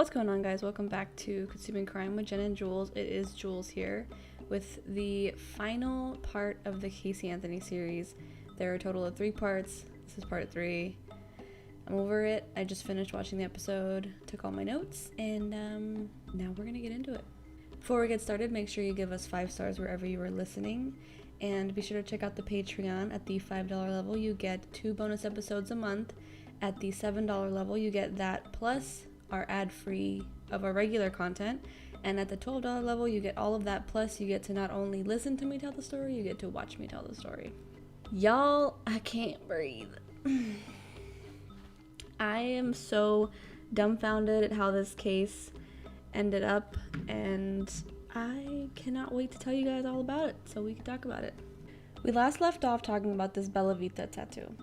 What's going on, guys? Welcome back to Consuming Crime with Jen and Jules. It is Jules here with the final part of the Casey Anthony series. There are a total of 3 parts. This is part 3. I'm over it. I just finished watching the episode, took all my notes, and now we're gonna get into it. Before we get started, make sure you give us 5 stars wherever you are listening, and be sure to check out the Patreon. At the $5 level, you get 2 bonus episodes a month. At the $7 level, you get that plus our ad-free of our regular content, and at the $12 level you get all of that, plus you get to not only listen to me tell the story, you get to watch me tell the story. Y'all, I can't breathe. I am so dumbfounded at how this case ended up, and I cannot wait to tell you guys all about it so we can talk about it. We last left off talking about this Bella Vita tattoo.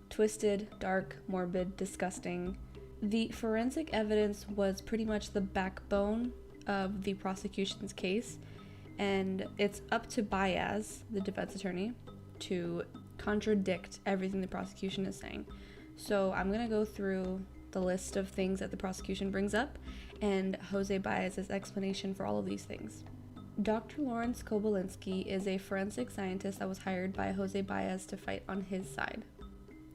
Twisted, dark, morbid, disgusting. The forensic evidence was pretty much the backbone of the prosecution's case, and it's up to Baez, the defense attorney, to contradict everything the prosecution is saying. So I'm going to go through the list of things that the prosecution brings up and Jose Baez's explanation for all of these things. Dr. Lawrence Kobylinski is a forensic scientist that was hired by Jose Baez to fight on his side.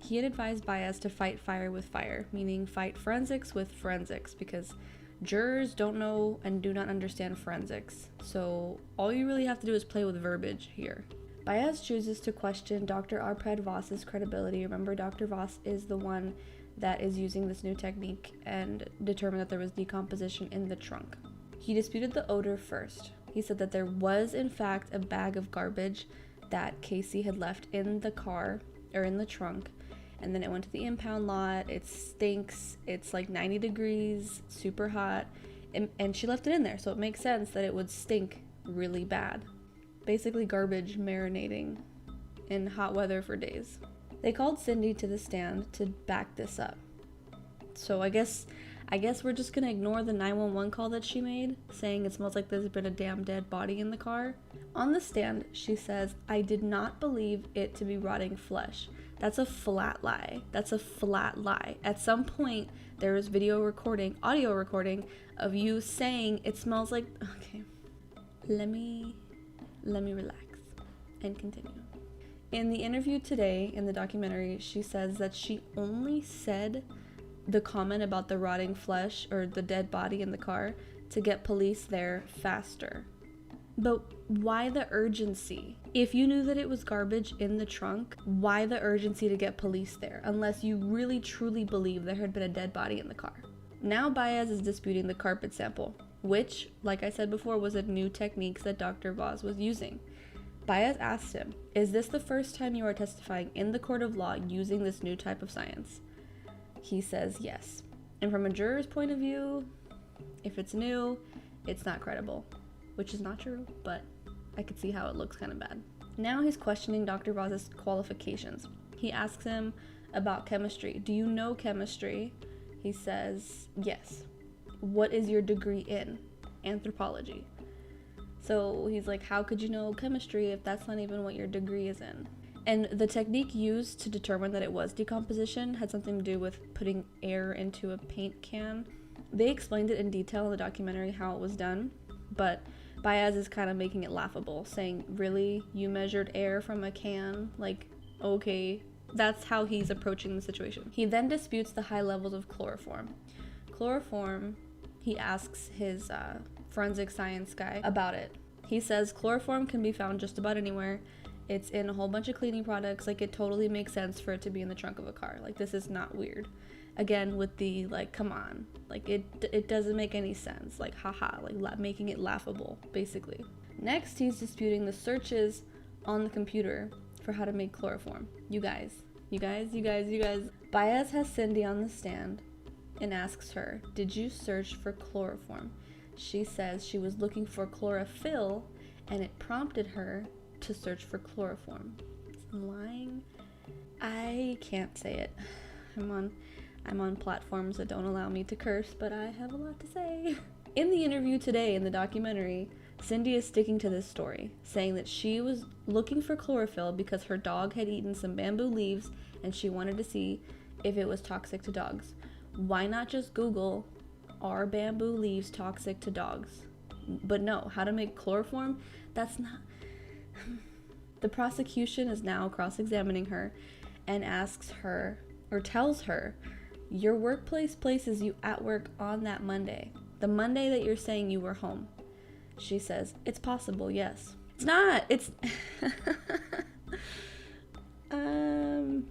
He had advised Baez to fight fire with fire, meaning fight forensics with forensics, because jurors don't know and do not understand forensics. So all you really have to do is play with verbiage here. Baez chooses to question Dr. Arpad Voss's credibility. Remember, Dr. Voss is the one that is using this new technique, and determined that there was decomposition in the trunk. He disputed the odor first. He said that there was in fact a bag of garbage that Casey had left in the car, or in the trunk, and then it went to the impound lot. It stinks. It's like 90 degrees, super hot, and she left it in there, so it makes sense that it would stink really bad. Basically garbage marinating in hot weather for days. They called Cindy to the stand to back this up. So I guess we're just gonna ignore the 911 call that she made, saying it smells like there's been a damn dead body in the car. On the stand, she says, "I did not believe it to be rotting flesh." That's a flat lie. That's a flat lie. At some point, there was audio recording of you saying it smells like, okay, let me relax and continue. In the interview today, in the documentary, she says that she only said the comment about the rotting flesh or the dead body in the car to get police there faster. But why the urgency? If you knew that it was garbage in the trunk, why the urgency to get police there, unless you really truly believe there had been a dead body in the car? Now Baez is disputing the carpet sample, which, like I said before, was a new technique that Dr. Voss was using. Baez asked him, "Is this the first time you are testifying in the court of law using this new type of science?" He says yes. And from a juror's point of view, if it's new, it's not credible. Which is not true, but I could see how it looks kind of bad. Now he's questioning Dr. Voss's qualifications. He asks him about chemistry. "Do you know chemistry?" He says, "Yes." "What is your degree in?" "Anthropology." So he's like, how could you know chemistry if that's not even what your degree is in? And the technique used to determine that it was decomposition had something to do with putting air into a paint can. They explained it in detail in the documentary how it was done, but Baez is kind of making it laughable, saying, "Really? You measured air from a can? Like, okay." That's how he's approaching the situation. He then disputes the high levels of chloroform. Chloroform, he asks his forensic science guy about it. He says chloroform can be found just about anywhere. It's in a whole bunch of cleaning products. Like, it totally makes sense for it to be in the trunk of a car. Like, this is not weird. Again, with the, like, come on. Like, it doesn't make any sense. Like, haha. Like, making it laughable, basically. Next, he's disputing the searches on the computer for how to make chloroform. You guys. Baez has Cindy on the stand and asks her, "Did you search for chloroform?" She says she was looking for chlorophyll, and it prompted her to search for chloroform. I'm lying. I can't say it. I'm on platforms that don't allow me to curse, but I have a lot to say. In the interview today in the documentary, Cindy is sticking to this story, saying that she was looking for chlorophyll because her dog had eaten some bamboo leaves and she wanted to see if it was toxic to dogs. Why not just Google are bamboo leaves toxic to dogs? But no, how to make chloroform? That's not... The prosecution is now cross-examining her and asks her, or tells her, your workplace places you at work on that Monday. The Monday that you're saying you were home. She says, it's possible, yes. It's not. It's... I'm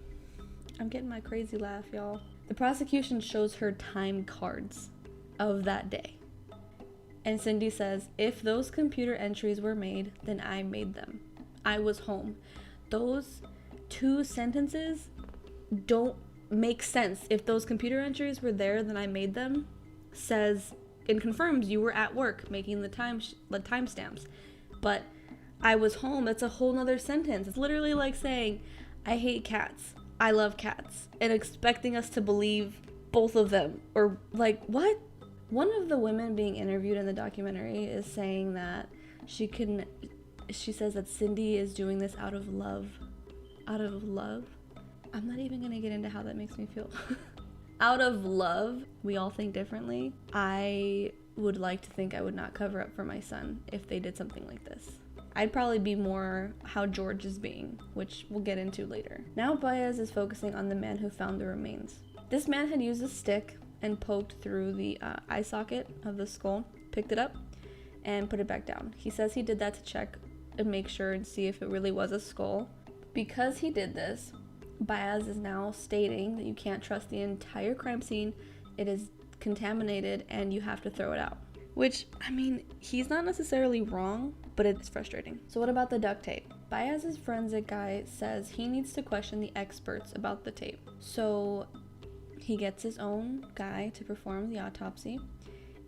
getting my crazy laugh, y'all. The prosecution shows her time cards of that day. And Cindy says, if those computer entries were made, then I made them. I was home. Those two sentences don't make sense. If those computer entries were there, then I made them, says and confirms you were at work making the timestamps. But I was home, that's a whole nother sentence. It's literally like saying, I hate cats, I love cats, and expecting us to believe both of them. Or like, what? One of the women being interviewed in the documentary is saying that she says that Cindy is doing this out of love. Out of love? I'm not even gonna get into how that makes me feel. Out of love, we all think differently. I would like to think I would not cover up for my son if they did something like this. I'd probably be more how George is being, which we'll get into later. Now Baez is focusing on the man who found the remains. This man had used a stick and poked through the eye socket of the skull, picked it up, and put it back down. He says he did that to check and make sure and see if it really was a skull. Because he did this, Baez is now stating that you can't trust the entire crime scene. It is contaminated and you have to throw it out. Which, I mean, he's not necessarily wrong, but it's frustrating. So what about the duct tape? Baez's forensic guy says he needs to question the experts about the tape. So he gets his own guy to perform the autopsy.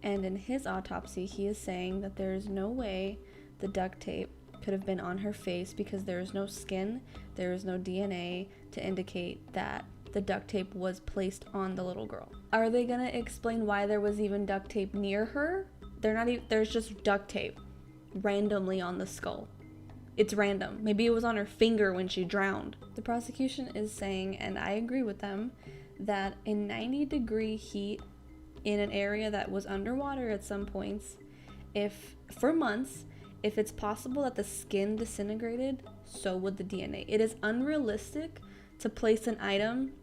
And in his autopsy, he is saying that there is no way the duct tape could have been on her face because there is no skin, there is no DNA to indicate that the duct tape was placed on the little girl. Are they gonna explain why there was even duct tape near her? There's just duct tape randomly on the skull. It's random. Maybe it was on her finger when she drowned. The prosecution is saying, and I agree with them, that in 90-degree heat in an area that was underwater at some points, for months, if it's possible that the skin disintegrated, so would the DNA. It is unrealistic to place an item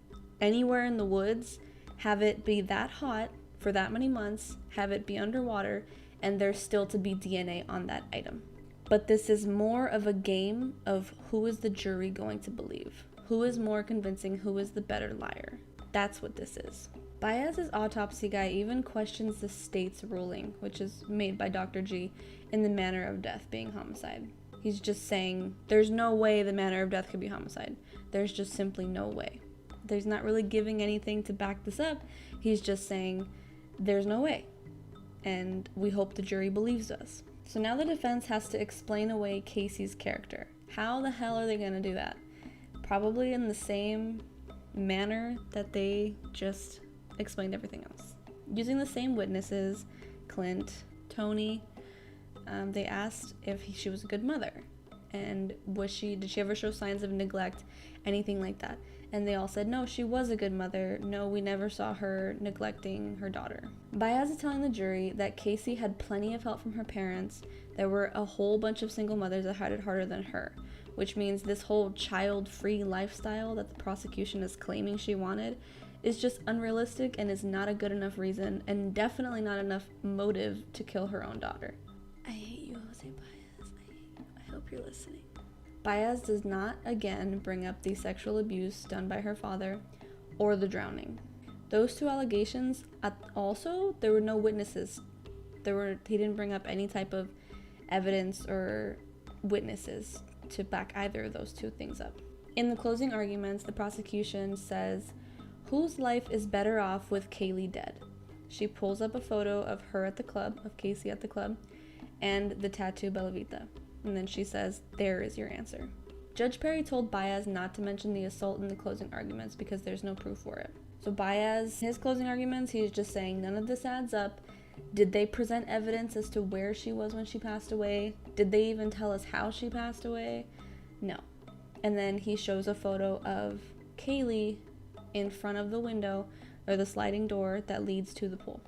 anywhere in the woods, have it be that hot for that many months, have it be underwater, and there's still to be DNA on that item. But this is more of a game of who is the jury going to believe? Who is more convincing? Who is the better liar? That's what this is. Baez's autopsy guy even questions the state's ruling, which is made by Dr. G, in the manner of death being homicide. He's just saying, there's no way the manner of death could be homicide. There's just simply no way. There's not really giving anything to back this up. He's just saying, there's no way. And we hope the jury believes us. So now the defense has to explain away Casey's character. How the hell are they going to do that? Probably in the same manner that they just explained everything else. Using the same witnesses, Clint, Tony, they asked if she was a good mother. And did she ever show signs of neglect, anything like that? And they all said, no, she was a good mother. No, we never saw her neglecting her daughter. Baez is telling the jury that Casey had plenty of help from her parents. There were a whole bunch of single mothers that had it harder than her, which means this whole child-free lifestyle that the prosecution is claiming she wanted is just unrealistic and is not a good enough reason and definitely not enough motive to kill her own daughter. I hate you, Jose Baez. I hate you. I hope you're listening. Baez does not again bring up the sexual abuse done by her father or the drowning. Those two allegations, also, there were no witnesses. He didn't bring up any type of evidence or witnesses to back either of those two things up. In the closing arguments, the prosecution says, whose life is better off with Caylee dead? She pulls up a photo of her at the club, of Casey at the club, and the tattoo Bella Vita. And then she says, there is your answer. Judge Perry told Baez not to mention the assault in the closing arguments because there's no proof for it. So Baez, his closing arguments, he's just saying none of this adds up. Did they present evidence as to where she was when she passed away? Did they even tell us how she passed away? No. And then he shows a photo of Caylee in front of the window or the sliding door that leads to the pool.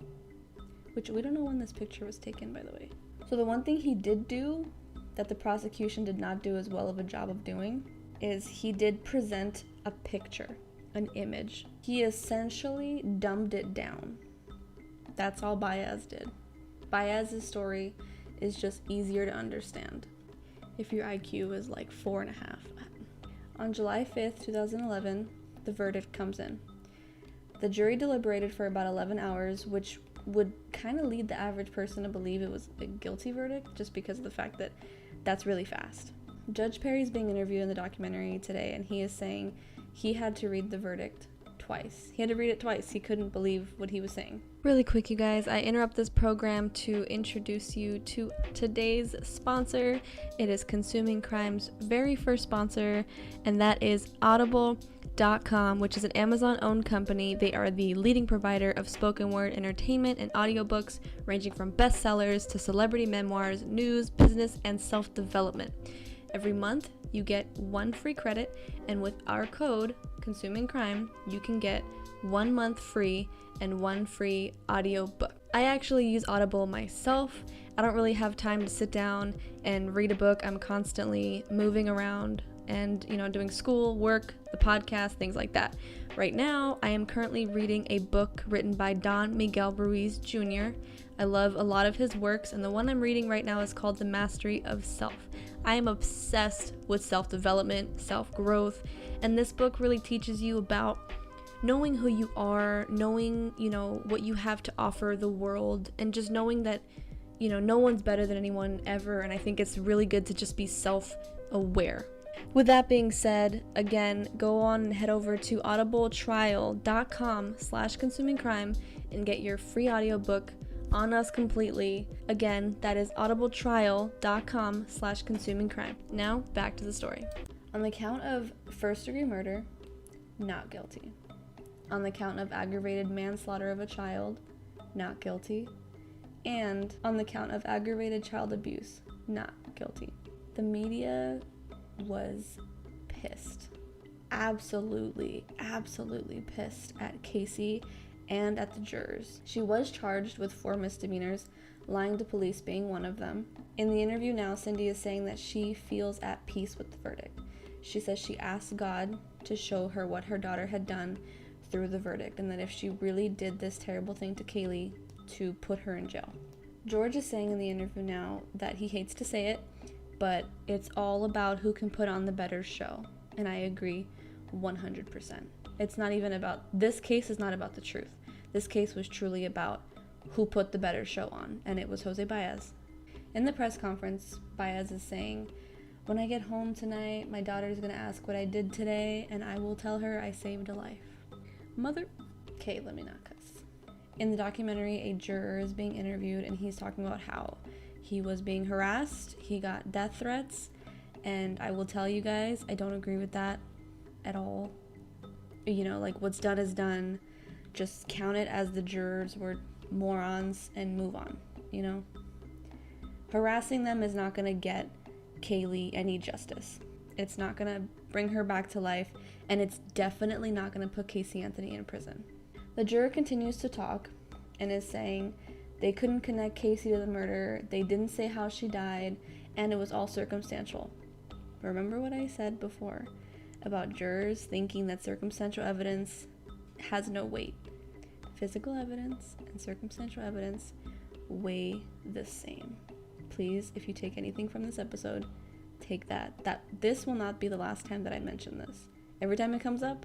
which we don't know when this picture was taken, by the way. So the one thing he did do that the prosecution did not do as well of a job of doing is he did present a picture, an image. He essentially dumbed it down. That's all Baez did. Baez's story is just easier to understand if your IQ is like 4.5. On July 5th, 2011, the verdict comes in. The jury deliberated for about 11 hours, which would kind of lead the average person to believe it was a guilty verdict, just because of the fact that that's really fast. Judge Perry's being interviewed in the documentary today, and he is saying he had to read the verdict twice. He had to read it twice. He couldn't believe what he was saying. Really quick, you guys, I interrupt this program to introduce you to today's sponsor. It is Consuming Crime's very first sponsor, and that is Audible.com, which is an Amazon-owned company. They are the leading provider of spoken word entertainment and audiobooks, ranging from bestsellers to celebrity memoirs, news, business, and self-development. Every month, you get 1 free credit, and with our code, Consuming Crime, you can get 1 month free and 1 free audio book. I actually use Audible myself. I don't really have time to sit down and read a book. I'm constantly moving around and, doing school, work, the podcast, things like that. Right now, I am currently reading a book written by Don Miguel Ruiz Jr. I love a lot of his works, and the one I'm reading right now is called The Mastery of Self. I am obsessed with self-development, self-growth, and this book really teaches you about knowing who you are, knowing, what you have to offer the world, and just knowing that, no one's better than anyone ever, and I think it's really good to just be self-aware. With that being said, again, go on and head over to audibletrial.com/consumingcrime and get your free audiobook on us completely. Again, that is audibletrial.com/consumingcrime. Now, back to the story. On the count of first-degree murder, not guilty. On the count of aggravated manslaughter of a child, not guilty. And on the count of aggravated child abuse, not guilty. The media was pissed. Absolutely pissed at Caylee and at the jurors. She was charged with 4 misdemeanors, lying to police being one of them. In the interview now, Cindy is saying that she feels at peace with the verdict. She says she asked God to show her what her daughter had done through the verdict, and that if she really did this terrible thing to Caylee, to put her in jail. George is saying in the interview now that he hates to say it, but it's all about who can put on the better show, and I agree 100%. It's not even about, this case is not about the truth. This case was truly about who put the better show on, and it was Jose Baez. In the press conference, Baez is saying, "When I get home tonight, my daughter is going to ask what I did today, and I will tell her I saved a life." Mother... Okay, let me not cuss. In the documentary, a juror is being interviewed, and he's talking about how he was being harassed, he got death threats, and I will tell you guys, I don't agree with that at all. What's done is done. Just count it as the jurors were morons and move on, Harassing them is not going to get Caylee any justice. It's not going to bring her back to life, and it's definitely not going to put Casey Anthony in prison. The juror continues to talk and is saying they couldn't connect Casey to the murder, they didn't say how she died, and it was all circumstantial. Remember what I said before about jurors thinking that circumstantial evidence has no weight. Physical evidence and circumstantial evidence weigh the same. Please, if you take anything from this episode, take that this will not be the last time that I mention this. Every time it comes up,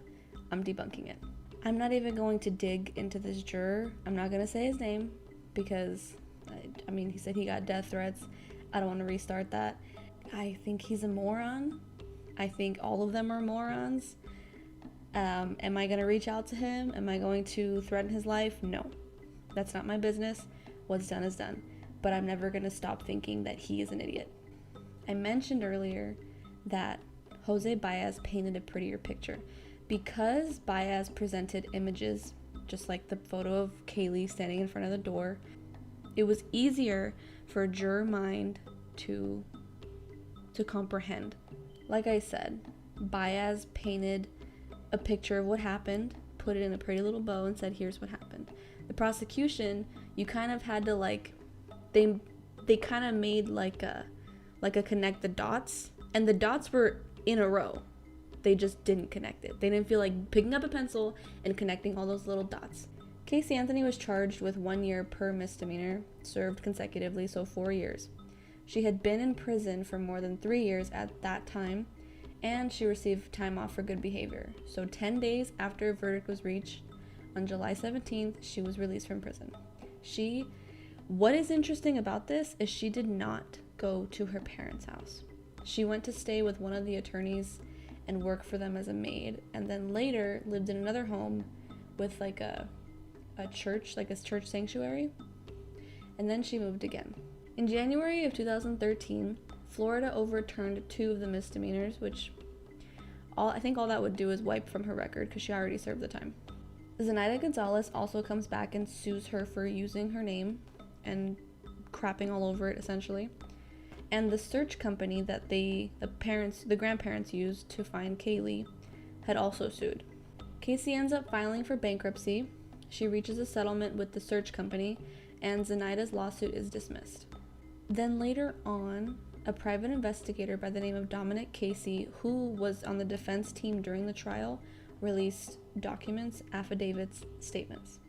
I'm debunking it. I'm not even going to dig into this juror. I'm not going to say his name because, he said he got death threats. I don't want to restart that. I think he's a moron. I think all of them are morons. Am I going to reach out to him? Am I going to threaten his life? No. That's not my business. What's done is done. But I'm never going to stop thinking that he is an idiot. I mentioned earlier that Jose Baez painted a prettier picture. Because Baez presented images, just like the photo of Caylee standing in front of the door, it was easier for a juror mind to comprehend. Like I said, Baez painted a picture of what happened, put it in a pretty little bow, and said, here's what happened. The prosecution you kind of had to like, they kind of made like a connect the dots, and the dots were in a row. They just didn't connect it. They didn't feel like picking up a pencil and connecting all those little dots. Casey Anthony was charged with 1 year per misdemeanor, served consecutively, so 4 years. She had been in prison for more than 3 years at that time, and she received time off for good behavior. So 10 days after a verdict was reached, on July 17th, she was released from prison. What is interesting about this is she did not go to her parents' house. She went to stay with one of the attorneys and work for them as a maid, and then later lived in another home with like a church, like a church sanctuary, and then she moved again. In January of 2013, Florida overturned 2 of the misdemeanors, which I think all that would do is wipe from her record because she already served the time. Zenaida Gonzalez also comes back and sues her for using her name and crapping all over it, essentially. And the search company that the grandparents used to find Caylee had also sued. Casey ends up filing for bankruptcy. She reaches a settlement with the search company, and Zenaida's lawsuit is dismissed. Then later on, a private investigator by the name of Dominic Casey, who was on the defense team during the trial, released documents, affidavits, statements.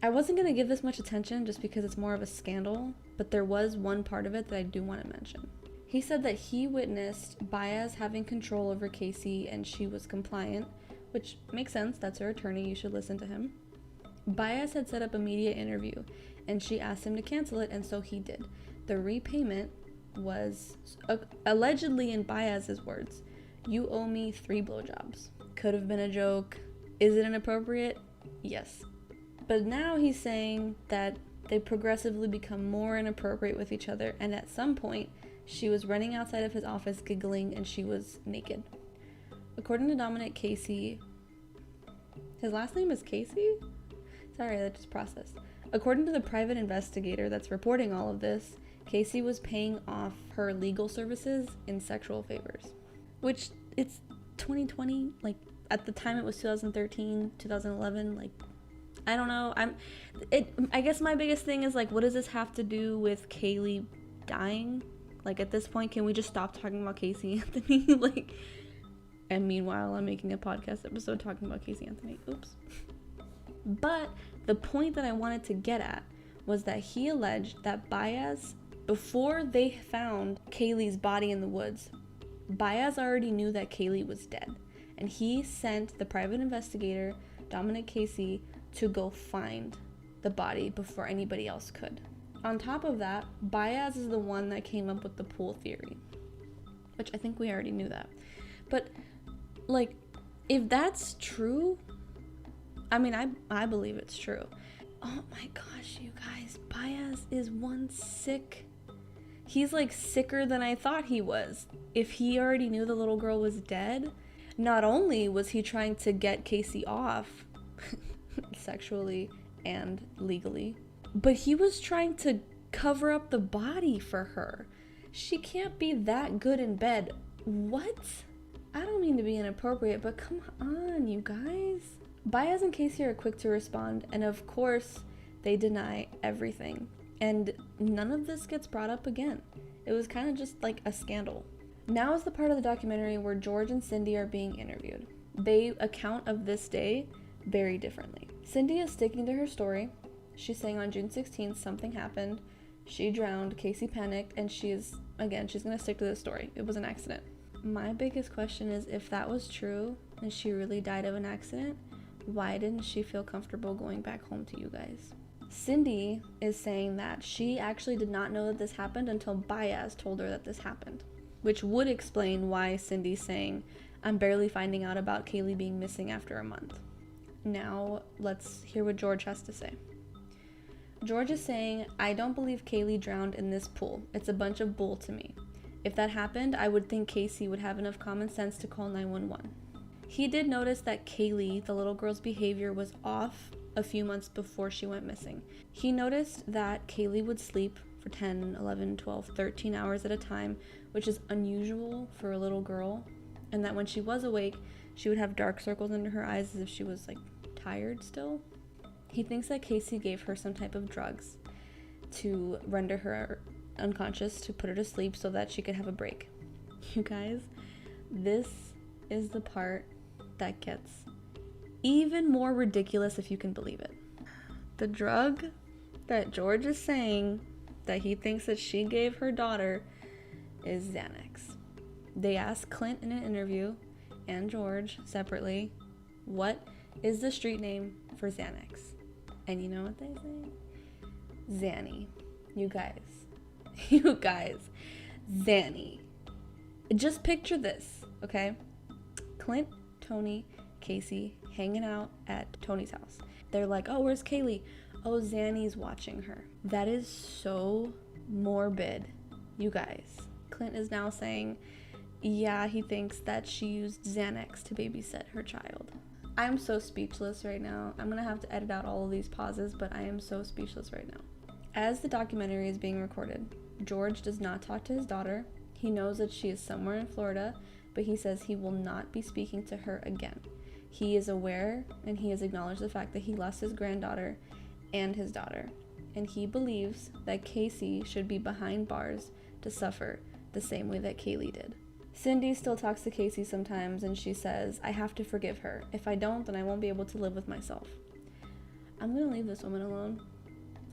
I wasn't going to give this much attention just because it's more of a scandal, but there was one part of it that I do want to mention. He said that he witnessed Baez having control over Casey and she was compliant, which makes sense, that's her attorney, you should listen to him. Baez had set up a media interview and she asked him to cancel it, and so he did. The repayment was, allegedly in Baez's words, "You owe me 3 blowjobs." Could have been a joke. Is it inappropriate? Yes. But now he's saying that they progressively become more inappropriate with each other, and at some point, she was running outside of his office giggling and she was naked. According to Dominic Casey, his last name is Casey? Sorry, that just processed. According to the private investigator that's reporting all of this, Casey was paying off her legal services in sexual favors. Which, it's 2020, like, at the time it was 2013, 2011, like, I don't know. I guess my biggest thing is, like, what does this have to do with Caylee dying? Like, at this point, can we just stop talking about Casey Anthony? Like, and meanwhile, I'm making a podcast episode talking about Casey Anthony. Oops. But the point that I wanted to get at was that he alleged that Baez, before they found Caylee's body in the woods, Baez already knew that Caylee was dead. And he sent the private investigator, Dominic Casey, to go find the body before anybody else could. On top of that, Baez is the one that came up with the pool theory, which I think we already knew that. But, like, if that's true, I mean, I believe it's true. Oh my gosh, you guys, Baez is one sick. He's, like, sicker than I thought he was. If he already knew the little girl was dead, not only was he trying to get Casey off sexually and legally, but he was trying to cover up the body for her. She can't be that good in bed. What? I don't mean to be inappropriate, but come on, you guys. Baez and Casey are quick to respond, and of course, they deny everything. And none of this gets brought up again. It was kind of just like a scandal. Now is the part of the documentary where George and Cindy are being interviewed. They account of this day very differently. Cindy is sticking to her story. She's saying on June 16th, something happened. She drowned, Casey panicked, and she's going to stick to this story. It was an accident. My biggest question is, if that was true and she really died of an accident, why didn't she feel comfortable going back home to you guys? Cindy is saying that she actually did not know that this happened until Baez told her that this happened, which would explain why Cindy's saying, "I'm barely finding out about Caylee being missing after a month." Now, let's hear what George has to say. George is saying, "I don't believe Caylee drowned in this pool. It's a bunch of bull to me. If that happened, I would think Casey would have enough common sense to call 911. He did notice that Caylee, the little girl's behavior, was off a few months before she went missing. He noticed that Caylee would sleep for 10, 11, 12, 13 hours at a time, which is unusual for a little girl, and that when she was awake, she would have dark circles under her eyes as if she was, like, tired still. He thinks that Casey gave her some type of drugs, to render her unconscious, to put her to sleep so that she could have a break. You guys, this is the part that gets even more ridiculous, if you can believe it. The drug that George is saying that he thinks that she gave her daughter is Xanax. They asked Clint in an interview, and George separately, what is the street name for Xanax? And you know what they say? Xanny. You guys, Xanny. Just picture this, okay? Clint, Tony, Casey hanging out at Tony's house. They're like, oh, where's Caylee? Oh, Xanny's watching her. That is so morbid, you guys. Clint is now saying, yeah, he thinks that she used Xanax to babysit her child. I'm so speechless right now. I'm gonna have to edit out all of these pauses, but I am so speechless right now. As the documentary is being recorded, George does not talk to his daughter. He knows that she is somewhere in Florida, but he says he will not be speaking to her again. He is aware and he has acknowledged the fact that he lost his granddaughter and his daughter, and he believes that Casey should be behind bars to suffer the same way that Caylee did. Cindy still talks to Casey sometimes, and she says, I have to forgive her. If I don't, then I won't be able to live with myself. I'm gonna leave this woman alone.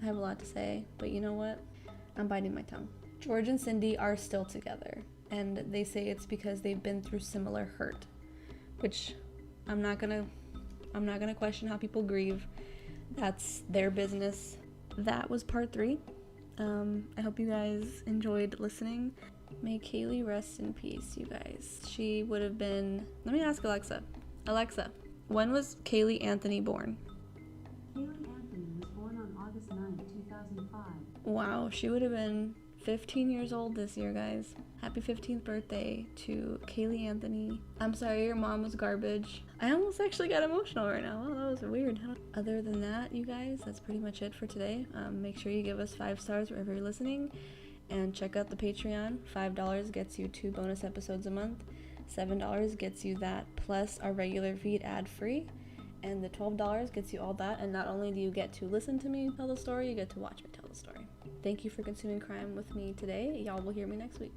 I have a lot to say, but you know what? I'm biting my tongue. George and Cindy are still together, and they say it's because they've been through similar hurt, which I'm not gonna question how people grieve. That's their business. That was part 3. I hope you guys enjoyed listening. May Caylee rest in peace, you guys. She would have been... Let me ask Alexa. Alexa, when was Caylee Anthony born? Caylee Anthony was born on August 9, 2005. Wow, she would have been 15 years old this year, guys. Happy 15th birthday to Caylee Anthony. I'm sorry your mom was garbage. I almost actually got emotional right now. Wow, that was weird. Other than that, you guys, that's pretty much it for today. Make sure you give us 5 stars wherever you're listening. And check out the Patreon. $5 gets you 2 bonus episodes a month. $7 gets you that plus our regular feed ad-free. And the $12 gets you all that. And not only do you get to listen to me tell the story, you get to watch me tell the story. Thank you for consuming crime with me today. Y'all will hear me next week.